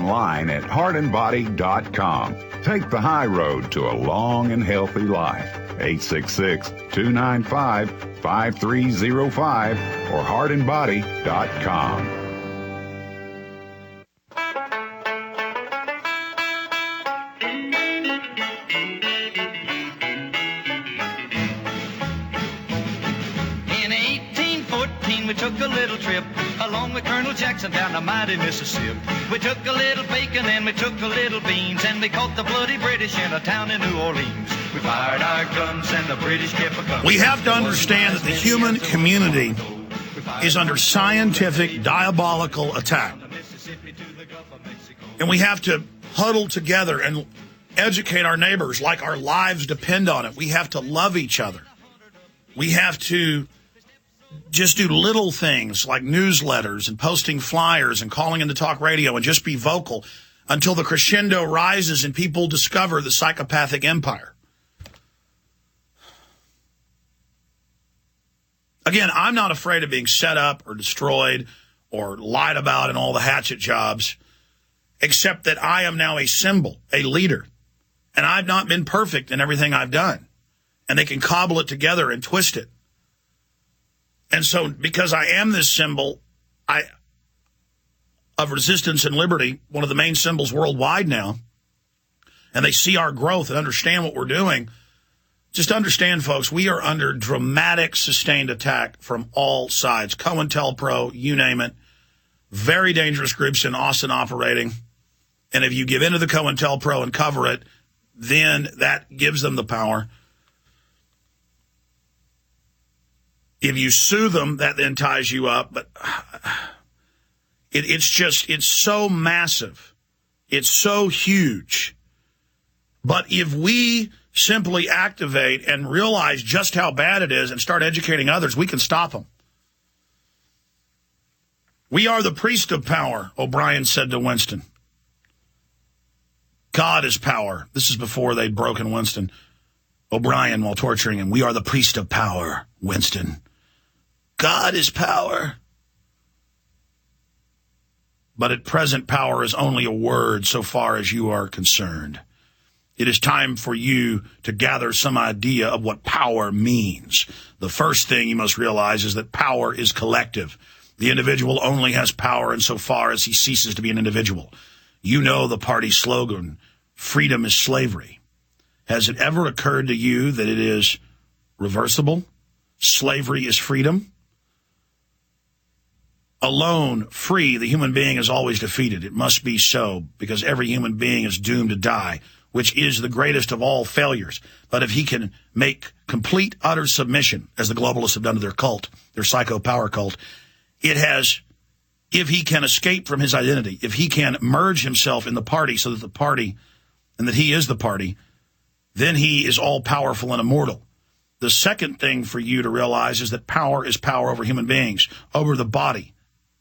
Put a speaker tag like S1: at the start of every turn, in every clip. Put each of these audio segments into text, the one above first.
S1: online at heartandbody.com. Take the high road to a long and healthy life. 866-295-5305 or heartandbody.com.
S2: We took a little trip along with Colonel Jackson down the mighty Mississippi. We took a little bacon and we took a little beans, and we caught the bloody British in a town in New Orleans. We fired our guns and the British kept a gun.
S3: We have to understand that the human community is under scientific, diabolical attack. And we have to huddle together and educate our neighbors like our lives depend on it. We have to love each other. We have to just do little things like newsletters and posting flyers and calling into talk radio and just be vocal until the crescendo rises and people discover the psychopathic empire. Again, I'm not afraid of being set up or destroyed or lied about in all the hatchet jobs, except that I am now a symbol, a leader, and I've not been perfect in everything I've done. And they can cobble it together and twist it. And so because I am this symbol of resistance and liberty, one of the main symbols worldwide now, and they see our growth and understand what we're doing, just understand, folks, we are under dramatic, sustained attack from all sides. COINTELPRO, you name it. Very dangerous groups in Austin operating. And if you give in to the COINTELPRO and cover it, then that gives them the power. If you sue them, that then ties you up. But it's so massive. It's so huge. But if we simply activate and realize just how bad it is and start educating others, we can stop them. We are the priest of power, O'Brien said to Winston. God is power. This is before they'd broken Winston. O'Brien, while torturing him, we are the priest of power, Winston. God is power. But at present, power is only a word so far as you are concerned. It is time for you to gather some idea of what power means. The first thing you must realize is that power is collective. The individual only has power insofar as he ceases to be an individual. You know the party slogan, freedom is slavery. Has it ever occurred to you that it is reversible? Slavery is freedom. Alone, free, the human being is always defeated. It must be so, because every human being is doomed to die, which is the greatest of all failures. But if he can make complete, utter submission, as the globalists have done to their cult, their psycho power cult, if he can escape from his identity, if he can merge himself in the party so that the party, and that he is the party, then he is all-powerful and immortal. The second thing for you to realize is that power is power over human beings, over the body,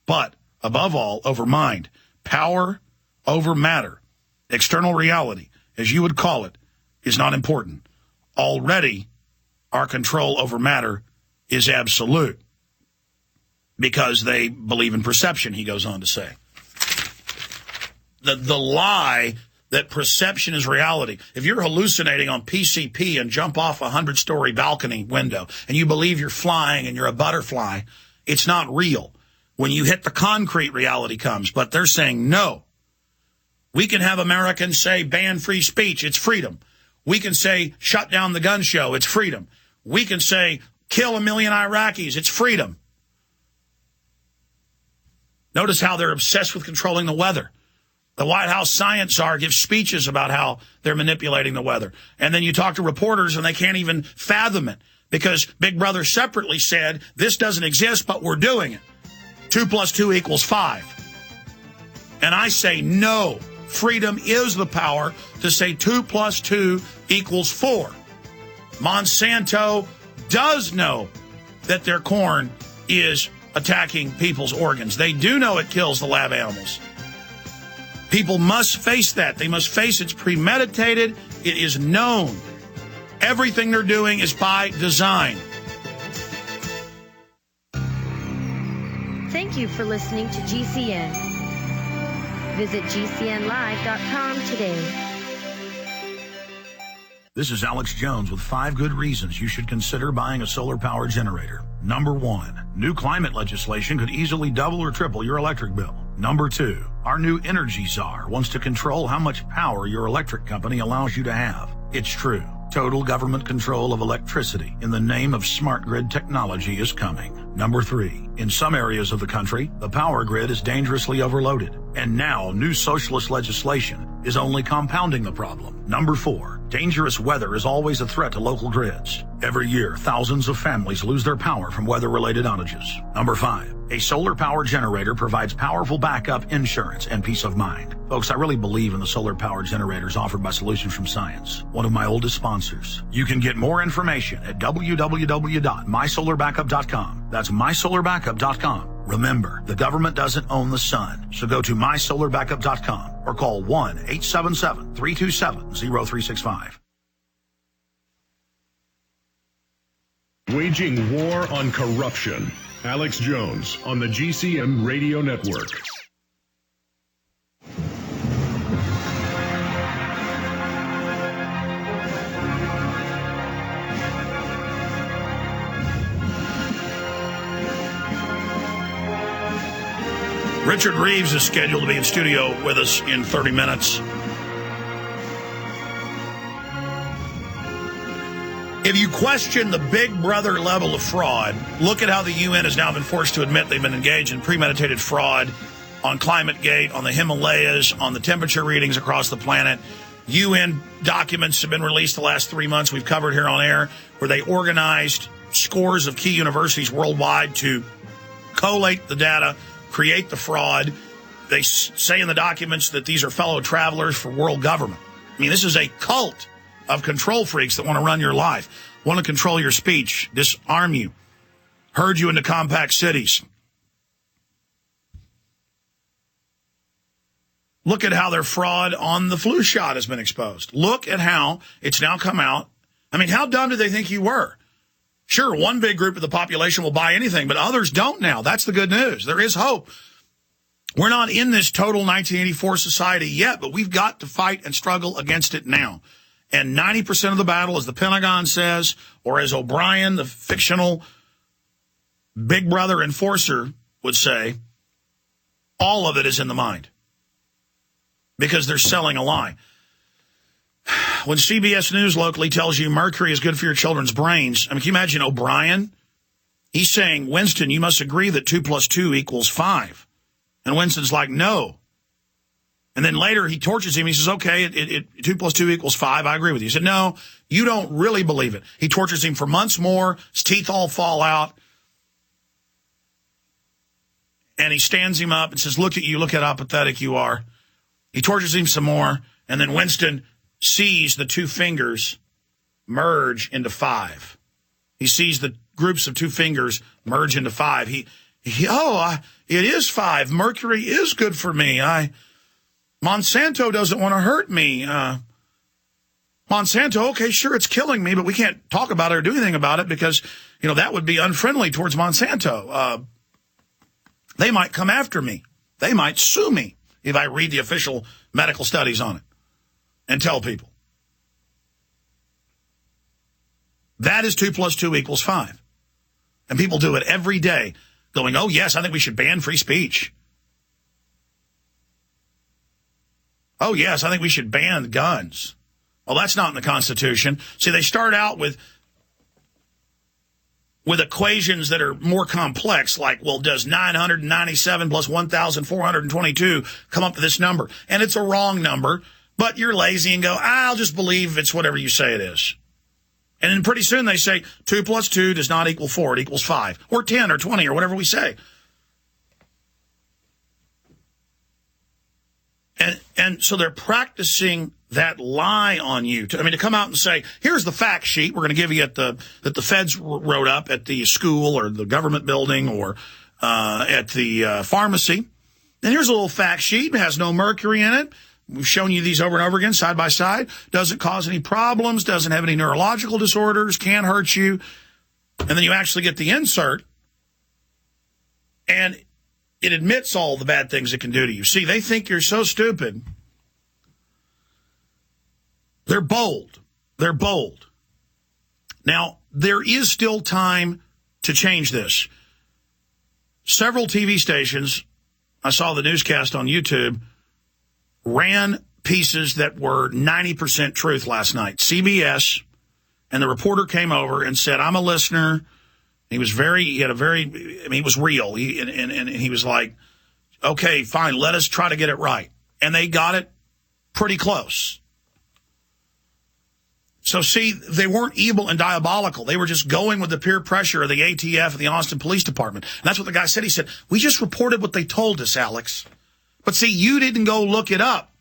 S3: but above all, over mind. Power over matter. External reality, as you would call it, is not important. Already, our control over matter is absolute because they believe in perception, he goes on to say. The lie that perception is reality. If you're hallucinating on PCP and jump off a 100-story balcony window and you believe you're flying and you're a butterfly, it's not real. When you hit the concrete, reality comes. But they're saying no. We can have Americans say ban free speech. It's freedom. We can say shut down the gun show. It's freedom. We can say kill 1 million Iraqis. It's freedom. Notice how they're obsessed with controlling the weather. The White House science czar gives speeches about how they're manipulating the weather. And then you talk to reporters and they can't even fathom it because Big Brother separately said this doesn't exist, but we're doing it. 2 + 2 = 5. And I say no. Freedom is the power to say 2 + 2 = 4. Monsanto does know that their corn is attacking people's organs. They do know it kills the lab animals. People must face that. They must face it's premeditated. It is known. Everything they're doing is by design.
S4: Thank you for listening to GCN. Visit GCNlive.com today.
S3: This is Alex Jones with 5 good reasons you should consider buying a solar power generator. Number 1, new climate legislation could easily double or triple your electric bill. Number 2, our new energy czar wants to control how much power your electric company allows you to have. It's true. Total government control of electricity in the name of smart grid technology is coming. Number 3, in some areas of the country, the power grid is dangerously overloaded. And now new socialist legislation is only compounding the problem. Number 4, dangerous weather is always a threat to local grids. Every year, thousands of families lose their power from weather-related outages. Number 5, a solar power generator provides powerful backup insurance and peace of mind. Folks, I really believe in the solar power generators offered by Solutions from Science, one of my oldest sponsors. You can get more information at www.mysolarbackup.com. That's mysolarbackup.com. Remember, the government doesn't own the sun, so go to mysolarbackup.com or call 1-877-327-0365.
S5: Waging war on corruption. Alex Jones on the GCN Radio Network.
S3: Richard Reeves is scheduled to be in studio with us in 30 minutes. If you question the Big Brother level of fraud, look at how the UN has now been forced to admit they've been engaged in premeditated fraud on ClimateGate, on the Himalayas, on the temperature readings across the planet. UN documents have been released the last 3 months we've covered here on air, where they organized scores of key universities worldwide to collate the data, create the fraud. They say in the documents that these are fellow travelers for world government. I mean, this is a cult of control freaks that want to run your life, want to control your speech, disarm you, herd you into compact cities. Look at how their fraud on the flu shot has been exposed. Look at how it's now come out. I mean, how dumb did they think you were? Sure, one big group of the population will buy anything, but others don't now. That's the good news. There is hope. We're not in this total 1984 society yet, but we've got to fight and struggle against it now. And 90% of the battle, as the Pentagon says, or as O'Brien, the fictional Big Brother enforcer, would say, all of it is in the mind. Because they're selling a lie. When CBS News locally tells you mercury is good for your children's brains, I mean, can you imagine O'Brien? He's saying, Winston, you must agree that 2 + 2 = 5. And Winston's like, no. And then later he tortures him. He says, okay, 2 + 2 = 5. I agree with you. He said, no, you don't really believe it. He tortures him for months more. His teeth all fall out. And he stands him up and says, look at you. Look how pathetic you are. He tortures him some more. And then Winston sees the 2 fingers merge into 5. He sees the groups of 2 fingers merge into 5. It is 5. Mercury is good for me. Monsanto doesn't want to hurt me. Monsanto, okay, sure, it's killing me, but we can't talk about it or do anything about it because, that would be unfriendly towards Monsanto. They might come after me. They might sue me if I read the official medical studies on it and tell people. That is 2 + 2 = 5. And people do it every day going, oh, yes, I think we should ban free speech. Oh, yes, I think we should ban guns. Well, that's not in the Constitution. See, they start out with equations that are more complex, like, well, does 997 plus 1,422 come up to this number? And it's a wrong number, but you're lazy and go, I'll just believe it's whatever you say it is. And then pretty soon they say 2 + 2 does not equal 4, it equals 5, or 10 or 20 or whatever we say. And so they're practicing that lie on you. To come out and say, here's the fact sheet we're going to give you that the feds wrote up at the school or the government building or at the pharmacy. And here's a little fact sheet. It has no mercury in it. We've shown you these over and over again, side by side. Doesn't cause any problems, doesn't have any neurological disorders, can't hurt you. And then you actually get the insert. And it admits all the bad things it can do to you. See, they think you're so stupid. They're bold. They're bold. Now, there is still time to change this. Several TV stations, I saw the newscast on YouTube, ran pieces that were 90% truth last night. CBS, and the reporter came over and said, I'm a listener. He was he was real. And he was like, okay, fine, let us try to get it right. And they got it pretty close. So, see, they weren't evil and diabolical. They were just going with the peer pressure of the ATF and the Austin Police Department. And that's what the guy said. He said, we just reported what they told us, Alex. But, see, you didn't go look it up.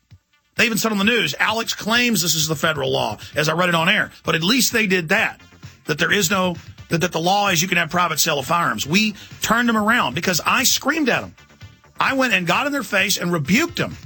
S3: They even said on the news, Alex claims this is the federal law, as I read it on air. But at least they did that there is no, that the law is you can have private sale of firearms. We turned them around because I screamed at them. I went and got in their face and rebuked them.